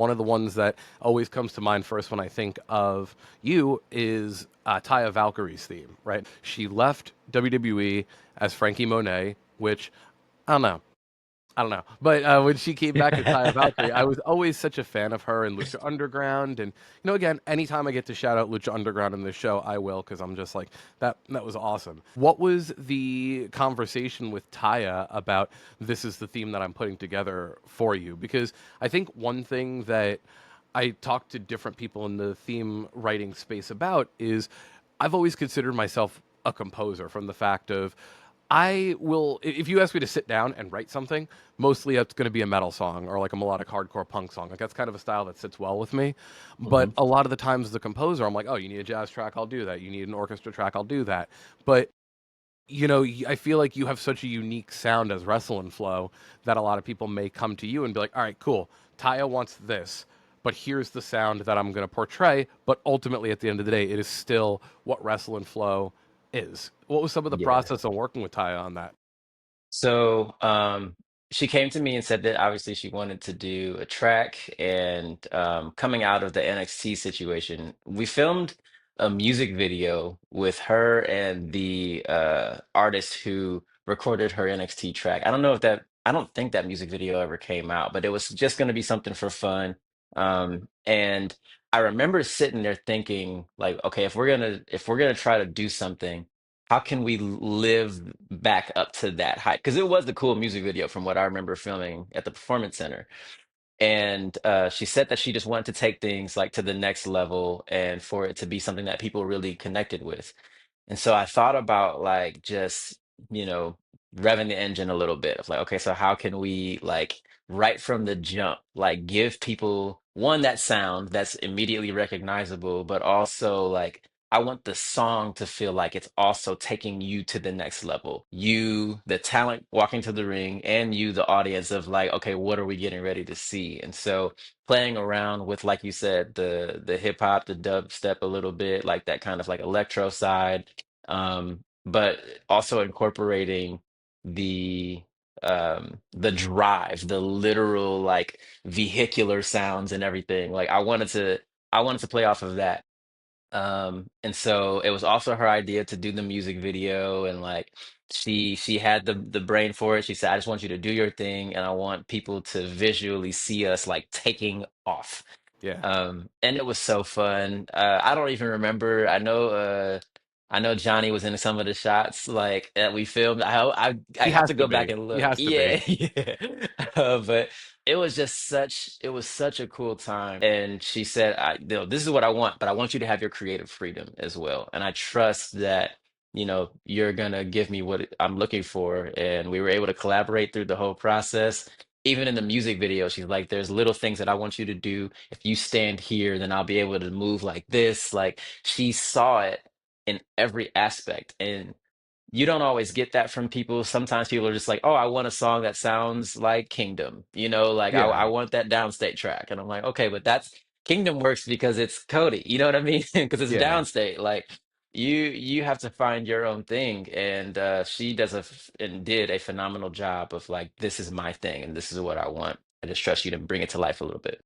One of the ones that always comes to mind first when I think of you is Taya Valkyrie's theme, right? She left WWE as Frankie Monet, which I don't know. I don't know. But when she came back as Taya Valkyrie, I was always such a fan of her and Lucha Underground. And, again, anytime I get to shout out Lucha Underground in this show, I will, because I'm just like, that was awesome. What was the conversation with Taya about this is the theme that I'm putting together for you? Because I think one thing that I talk to different people in the theme writing space about is I've always considered myself a composer from the fact of I will, if you ask me to sit down and write something, mostly it's going to be a metal song or like a melodic hardcore punk song. Like that's kind of a style that sits well with me. But Hmm. a lot of the times, as the composer, I'm like, oh, you need a jazz track, I'll do that. You need an orchestra track, I'll do that. But I feel like you have such a unique sound as Wrestle and Flow that a lot of people may come to you and be like, all right, cool. Taya wants this, but here's the sound that I'm going to portray. But ultimately, at the end of the day, it is still what Wrestle and Flow is. What was some of the Yeah. process of working with Taya on that? So, she came to me and said that obviously she wanted to do a track, and coming out of the NXT situation, we filmed a music video with her and the artist who recorded her NXT track. I don't think that music video ever came out, but it was just going to be something for fun. And I remember sitting there thinking, like, okay, if we're gonna try to do something, how can we live back up to that height? Because it was the cool music video from what I remember filming at the Performance Center. And she said that she just wanted to take things like to the next level and for it to be something that people really connected with. And so I thought about like just, you know, revving the engine a little bit of like, okay, so how can we like right from the jump, like give people one that sound that's immediately recognizable, but also like I want the song to feel like it's also taking you to the next level. You, the talent walking to the ring, and you, the audience, of like, okay, what are we getting ready to see? And so playing around with, like you said, the hip hop, the dubstep a little bit, like that kind of like electro side, but also incorporating the the drive, the literal like vehicular sounds and everything. Like I wanted to play off of that. And so it was also her idea to do the music video, and like she had the brain for it. She said, I just want you to do your thing and I want people to visually see us like taking off. Yeah, And it was so fun. I don't even remember. I know Johnny was in some of the shots like that we filmed. I he have has to to go back be. and He look. has to be. Yeah, yeah. But it was such a cool time. And she said, this is what I want, but I want you to have your creative freedom as well. And I trust that, you're gonna give me what I'm looking for. And we were able to collaborate through the whole process. Even in the music video, she's like, there's little things that I want you to do. If you stand here, then I'll be able to move like this. Like she saw it in every aspect. And you don't always get that from people. Sometimes people are just like, oh, I want a song that sounds like Kingdom, like I Yeah, want that downstate track. And I'm like, okay, but that's Kingdom works because it's Cody, you know what I mean? Because it's yeah. downstate. Like you have to find your own thing. And she and did a phenomenal job of like, this is my thing and this is what I want. I just trust you to bring it to life a little bit.